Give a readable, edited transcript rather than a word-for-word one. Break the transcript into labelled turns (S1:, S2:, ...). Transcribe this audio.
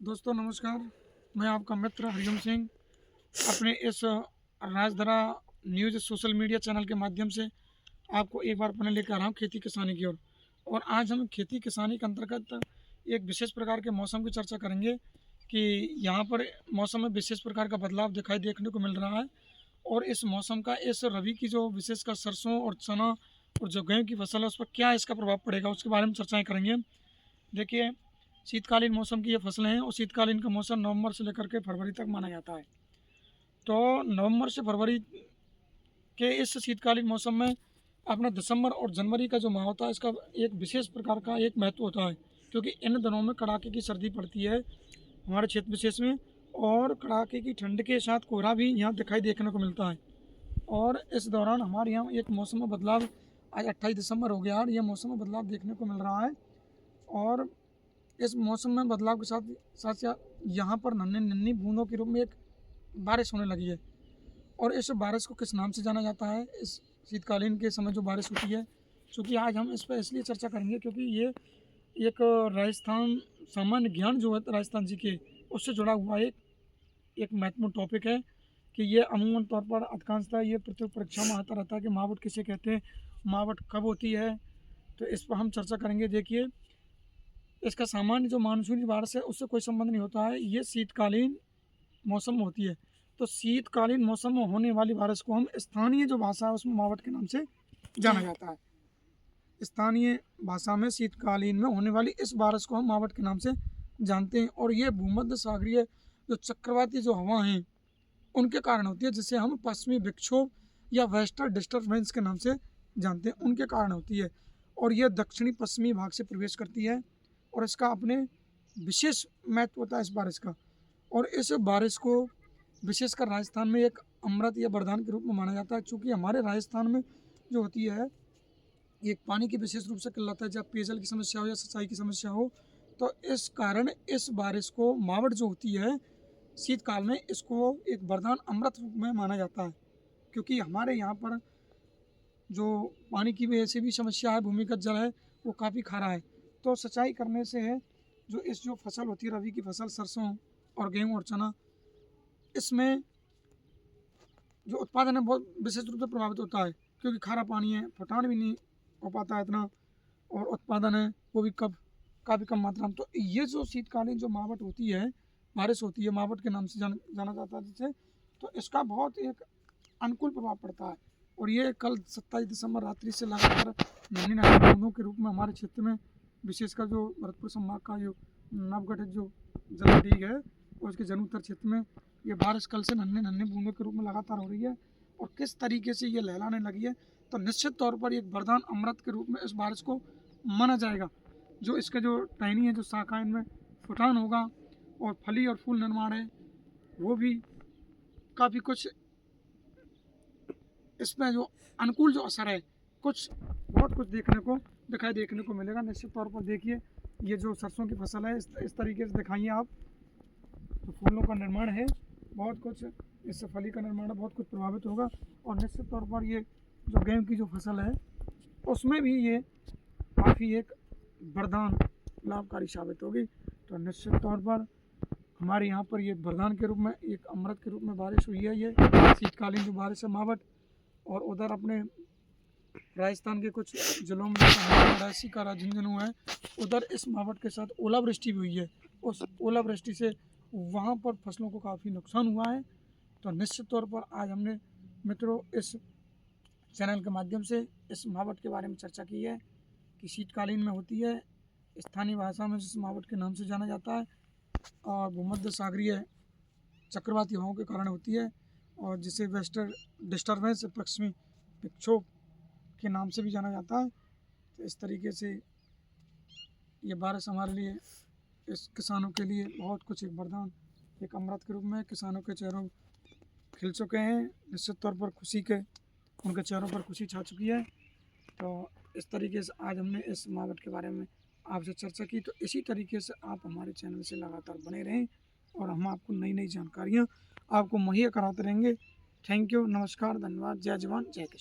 S1: दोस्तों नमस्कार। मैं आपका मित्र हरिओम सिंह अपने इस राजधरा न्यूज़ सोशल मीडिया चैनल के माध्यम से आपको एक बार अपने लेकर आ रहा हूँ खेती किसानी की ओर। और आज हम खेती किसानी के अंतर्गत एक विशेष प्रकार के मौसम की चर्चा करेंगे कि यहाँ पर मौसम में विशेष प्रकार का बदलाव दिखाई देखने को मिल रहा है। और इस मौसम का इस रबी की जो विशेषकर सरसों और चना और जो गेहूँ की फसल है उस पर क्या इसका प्रभाव पड़ेगा, उसके बारे में चर्चाएँ करेंगे। देखिए, शीतकालीन मौसम की ये फसलें हैं और शीतकालीन का मौसम नवंबर से लेकर के फरवरी तक माना जाता है। तो नवंबर से फरवरी के इस शीतकालीन मौसम में अपना दिसंबर और जनवरी का जो माह होता है इसका एक विशेष प्रकार का एक महत्व होता है, क्योंकि इन दिनों में कड़ाके की सर्दी पड़ती है हमारे क्षेत्र विशेष में। और कड़ाके की ठंड के साथ कोहरा भी यहाँ दिखाई देखने को मिलता है। और इस दौरान हमारे यहाँ एक मौसम में बदलाव, आज 28 दिसंबर हो गया और यह मौसम में बदलाव देखने को मिल रहा है। और इस मौसम में बदलाव के साथ साथ साथ यहाँ पर नन्ही नन्ही बूंदों के रूप में एक बारिश होने लगी है। और इस बारिश को किस नाम से जाना जाता है, इस शीतकालीन के समय जो बारिश होती है, चूँकि आज हम इस पर इसलिए चर्चा करेंगे क्योंकि ये एक राजस्थान सामान्य ज्ञान जो है राजस्थान जी के उससे जुड़ा हुआ एक महत्वपूर्ण टॉपिक है कि ये अमूमन तौर पर अधिकांशतः ये प्रतियोगी परीक्षा में आता रहता है कि मावट किसे कहते हैं, मावट कब होती है। तो इस पर हम चर्चा करेंगे। देखिए, इसका सामान्य जो मानसूनी बारिश है उससे कोई संबंध नहीं होता है, ये शीतकालीन मौसम में होती है। तो शीतकालीन मौसम में होने वाली बारिश को हम स्थानीय जो भाषा है उसमें मावट के नाम से जाना जाता है। स्थानीय भाषा में शीतकालीन में होने वाली इस बारिश को हम मावट के नाम से जानते हैं। और ये भूमध्य सागरीय जो चक्रवाती जो हवा हैं उनके कारण होती है, जिसे हम पश्चिमी विक्षोभ या वेस्टर्न डिस्टर्बेंस के नाम से जानते हैं, उनके कारण होती है। और यह दक्षिणी पश्चिमी भाग से प्रवेश करती है और इसका अपने विशेष महत्व होता है इस बारिश का। और इस बारिश को विशेषकर राजस्थान में एक अमृत या वरदान के रूप में माना जाता है, क्योंकि हमारे राजस्थान में जो होती है एक पानी की विशेष रूप से किल्लत है, जब पेयजल की समस्या हो या सिंचाई की समस्या हो। तो इस कारण इस बारिश को मावट जो होती है शीतकाल में, इसको एक वरदान अमृत रूप में माना जाता है, क्योंकि हमारे यहाँ पर जो पानी की वजह से भी समस्या है, भूमिगत जल है वो काफ़ी खारा है। तो सिंचाई करने से है जो इस जो फसल होती है रबी की फसल सरसों और गेहूँ और चना, इसमें जो उत्पादन है बहुत विशेष रूप से प्रभावित होता है, क्योंकि खारा पानी है, फटान भी नहीं हो पाता है इतना, और उत्पादन है वो भी काफ़ी कम मात्रा में। तो ये जो शीतकालीन जो मावट होती है, बारिश होती है, मावट के नाम से जाना जाता है जिसे, तो इसका बहुत एक अनुकूल प्रभाव पड़ता है। और ये कल 27 दिसंबर रात्रि से लगातार नन्ही नन्ही बूंदों के रूप में हमारे क्षेत्र में, विशेषकर जो भरतपुर संभाग का जो नवगठित जो जलडीग है और उसके जनूत्तर क्षेत्र में ये बारिश कल से नन्हे नन्हे बूंदों के रूप में लगातार हो रही है। और किस तरीके से ये लहलाने लगी है, तो निश्चित तौर पर एक वरदान अमृत के रूप में इस बारिश को माना जाएगा। जो इसके जो टहनी है, जो शाखा, इनमें फुटान होगा और फली और फूल निर्माण है वो भी काफ़ी कुछ इसमें जो अनुकूल जो असर है बहुत कुछ दिखाई देखने को मिलेगा निश्चित तौर पर। देखिए, ये जो सरसों की फसल है इस तरीके से दिखाइए आप, तो फूलों का निर्माण है, बहुत कुछ इससे फली का निर्माण है, बहुत कुछ प्रभावित होगा। और निश्चित तौर पर ये जो गेहूँ की जो फसल है उसमें भी ये काफ़ी एक वरदान लाभकारी साबित होगी। तो निश्चित तौर पर हमारे यहाँ पर ये वरदान के रूप में, एक अमृत के रूप में बारिश हुई है, ये शीतकालीन जो बारिश है मावट। और उधर अपने राजस्थान के कुछ जिलों में राशि का झुंझुनू है, उधर इस मावट के साथ ओलावृष्टि भी हुई है। उस ओलावृष्टि से वहाँ पर फसलों को काफ़ी नुकसान हुआ है। तो निश्चित तौर पर आज हमने मित्रों इस चैनल के माध्यम से इस मावट के बारे में चर्चा की है कि शीतकालीन में होती है, स्थानीय भाषा में इस मावट के नाम से जाना जाता है, और भूमध्य सागरीय चक्रवाती हवाओं के कारण होती है, और जिसे वेस्टर्न डिस्टर्बेंस पश्चिमी विक्षोभ के नाम से भी जाना जाता है। तो इस तरीके से ये बारिश हमारे लिए, इस किसानों के लिए बहुत कुछ एक वरदान, एक अमृत के रूप में किसानों के चेहरों खिल चुके हैं। निश्चित तौर पर उनके चेहरों पर खुशी छा चुकी है। तो इस तरीके से आज हमने इस मावट के बारे में आपसे चर्चा की। तो इसी तरीके से आप हमारे चैनल से लगातार बने रहें और हम आपको नई नई जानकारियाँ आपको मुहैया कराते रहेंगे। थैंक यू, नमस्कार, धन्यवाद, जय जवान जय किसान।